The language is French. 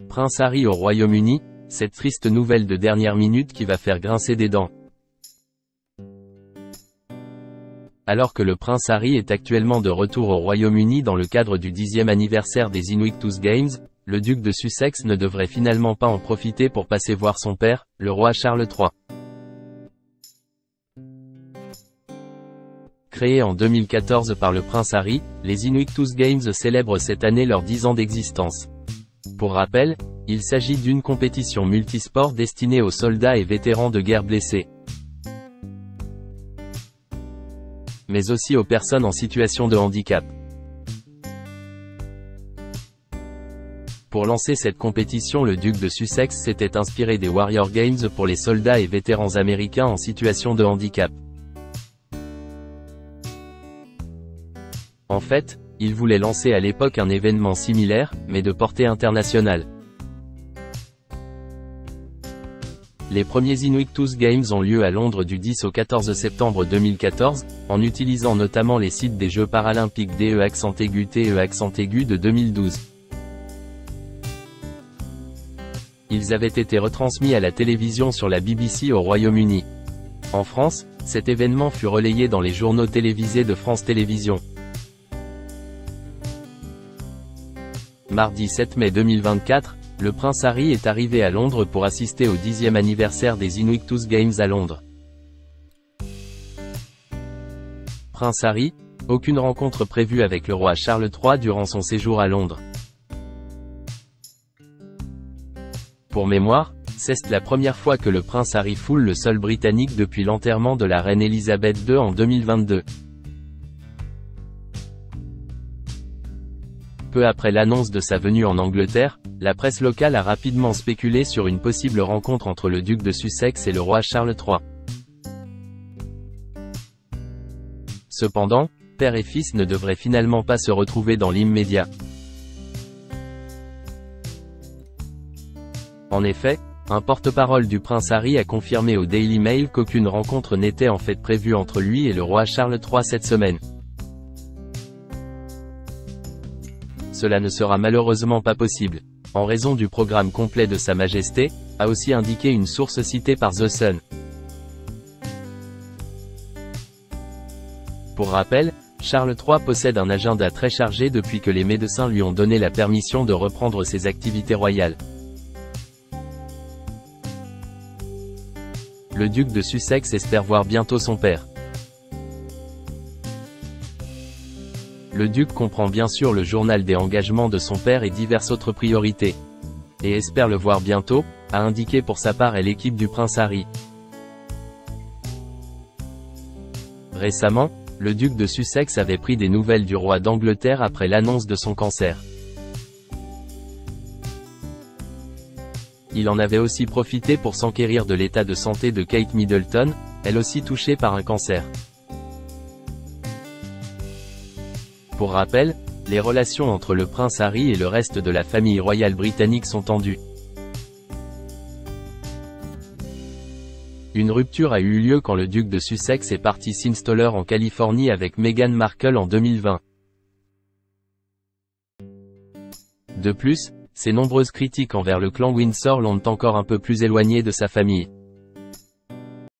Prince Harry au Royaume-Uni, cette triste nouvelle de dernière minute qui va faire grincer des dents. Alors que le prince Harry est actuellement de retour au Royaume-Uni dans le cadre du 10e anniversaire des Invictus Games, le duc de Sussex ne devrait finalement pas en profiter pour passer voir son père, le roi Charles III. Créés en 2014 par le prince Harry, les Invictus Games célèbrent cette année leurs 10 ans d'existence. Pour rappel, il s'agit d'une compétition multisport destinée aux soldats et vétérans de guerre blessés, mais aussi aux personnes en situation de handicap. Pour lancer cette compétition, le duc de Sussex s'était inspiré des Warrior Games pour les soldats et vétérans américains en situation de handicap. En fait, il voulait lancer à l'époque un événement similaire, mais de portée internationale. Les premiers Invictus Games ont lieu à Londres du 10 au 14 septembre 2014, en utilisant notamment les sites des Jeux paralympiques DE'-TE' de 2012. Ils avaient été retransmis à la télévision sur la BBC au Royaume-Uni. En France, cet événement fut relayé dans les journaux télévisés de France Télévisions. Mardi 7 mai 2024, le prince Harry est arrivé à Londres pour assister au 10e anniversaire des Invictus Games à Londres. Prince Harry, aucune rencontre prévue avec le roi Charles III durant son séjour à Londres. Pour mémoire, c'est la première fois que le prince Harry foule le sol britannique depuis l'enterrement de la reine Elisabeth II en 2022. Peu après l'annonce de sa venue en Angleterre, la presse locale a rapidement spéculé sur une possible rencontre entre le duc de Sussex et le roi Charles III. Cependant, père et fils ne devraient finalement pas se retrouver dans l'immédiat. En effet, un porte-parole du prince Harry a confirmé au Daily Mail qu'aucune rencontre n'était en fait prévue entre lui et le roi Charles III cette semaine. Cela ne sera malheureusement pas possible, en raison du programme complet de Sa Majesté, a aussi indiqué une source citée par The Sun. Pour rappel, Charles III possède un agenda très chargé depuis que les médecins lui ont donné la permission de reprendre ses activités royales. Le duc de Sussex espère voir bientôt son père. Le duc comprend bien sûr le journal des engagements de son père et diverses autres priorités. Et espère le voir bientôt, a indiqué pour sa part l'équipe du prince Harry. Récemment, le duc de Sussex avait pris des nouvelles du roi d'Angleterre après l'annonce de son cancer. Il en avait aussi profité pour s'enquérir de l'état de santé de Kate Middleton, elle aussi touchée par un cancer. Pour rappel, les relations entre le prince Harry et le reste de la famille royale britannique sont tendues. Une rupture a eu lieu quand le duc de Sussex est parti s'installer en Californie avec Meghan Markle en 2020. De plus, ses nombreuses critiques envers le clan Windsor l'ont encore un peu plus éloigné de sa famille.